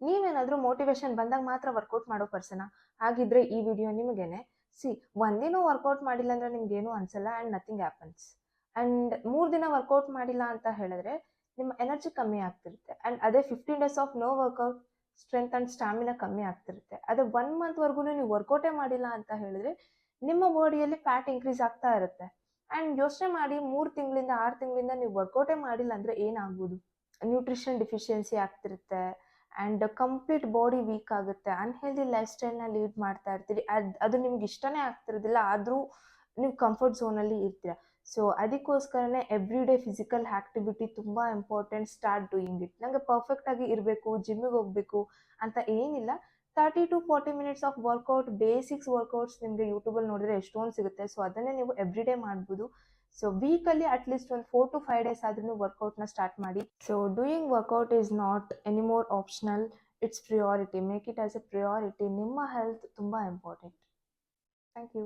ನೀವೇನಾದರೂ ಮೋಟಿವೇಶನ್ ಬಂದಾಗ ಮಾತ್ರ ವರ್ಕೌಟ್ ಮಾಡೋ ಪರ್ಸನಾ? ಹಾಗಿದ್ರೆ ಈ ವಿಡಿಯೋ ನಿಮಗೇನೆ. ಒಂದಿನ ವರ್ಕೌಟ್ ಮಾಡಿಲ್ಲ ಅಂದರೆ ನಿಮ್ಗೇನು ಅನ್ಸಲ್ಲ ಆ್ಯಂಡ್ ನಥಿಂಗ್ ಹ್ಯಾಪನ್ಸ್. ಆ್ಯಂಡ್ 3 ದಿನ ವರ್ಕೌಟ್ ಮಾಡಿಲ್ಲ ಅಂತ ಹೇಳಿದ್ರೆ ನಿಮ್ಮ ಎನರ್ಜಿ ಕಮ್ಮಿ ಆಗ್ತಿರುತ್ತೆ. ಆ್ಯಂಡ್ ಅದೇ 15 days of no workout strength and stamina ಕಮ್ಮಿ ಆಗ್ತಿರುತ್ತೆ. ಅದೇ 1 ಮಂತ್ವರೆಗೂ ನೀವು ವರ್ಕೌಟೇ ಮಾಡಿಲ್ಲ ಅಂತ ಹೇಳಿದ್ರೆ ನಿಮ್ಮ ಬಾಡಿಯಲ್ಲಿ ಫ್ಯಾಟ್ ಇನ್ಕ್ರೀಸ್ ಆಗ್ತಾ ಇರುತ್ತೆ. ಆ್ಯಂಡ್ ಯೋಚನೆ ಮಾಡಿ 3 ತಿಂಗಳಿಂದ 6 ತಿಂಗಳಿಂದ ನೀವು ವರ್ಕೌಟೇ ಮಾಡಿಲ್ಲ ಅಂದರೆ ಏನಾಗ್ಬೋದು? ನ್ಯೂಟ್ರಿಷನ್ ಡಿಫಿಷಿಯನ್ಸಿ ಆಗ್ತಿರುತ್ತೆ ಆ್ಯಂಡ್ ಕಂಪ್ಲೀಟ್ ಬಾಡಿ ವೀಕ್ ಆಗುತ್ತೆ. ಅನ್ಹೆಲ್ದಿ ಲೈಫ್ ಸ್ಟೈಲ್ನ ಲೀಡ್ ಮಾಡ್ತಾ ಇರ್ತೀರಿ. ಅದು ನಿಮ್ಗೆ ಇಷ್ಟನೇ ಆಗ್ತಿರೋದಿಲ್ಲ, ಆದರೂ ನೀವು ಕಂಫರ್ಟ್ ಝೋನಲ್ಲಿ ಇರ್ತೀರ. ಸೊ ಅದಕ್ಕೋಸ್ಕರನೇ ಎವ್ರಿ ಡೇ ಫಿಸಿಕಲ್ ಆ್ಯಕ್ಟಿವಿಟಿ ತುಂಬ ಇಂಪಾರ್ಟೆಂಟ್. Start doing it. ನನಗೆ ಪರ್ಫೆಕ್ಟಾಗಿ ಇರಬೇಕು, ಜಿಮ್ಮಿಗೆ ಹೋಗಬೇಕು ಅಂತ ಏನಿಲ್ಲ. 30 to 40 minutes of workout, basics workouts ನಿಮಗೆ ಯೂಟ್ಯೂಬಲ್ಲಿ ನೋಡಿದ್ರೆ ಎಷ್ಟೊಂದು ಸಿಗುತ್ತೆ. ಸೊ ಅದನ್ನೇ ನೀವು ಎವ್ರಿ ಡೇ ಮಾಡ್ಬೋದು. ಸೊ ವೀಕಲ್ಲಿ ಅಟ್ಲೀಸ್ಟ್ ಒಂದು 4 to 5 ಡೇಸ್ ಆದ್ರೂ ವರ್ಕೌಟ್ನ ಸ್ಟಾರ್ಟ್ ಮಾಡಿ. So doing workout is not anymore optional, it's priority. Make it as a priority. ನಿಮ್ಮ ಹೆಲ್ತ್ ತುಂಬ ಇಂಪಾರ್ಟೆಂಟ್. Thank you.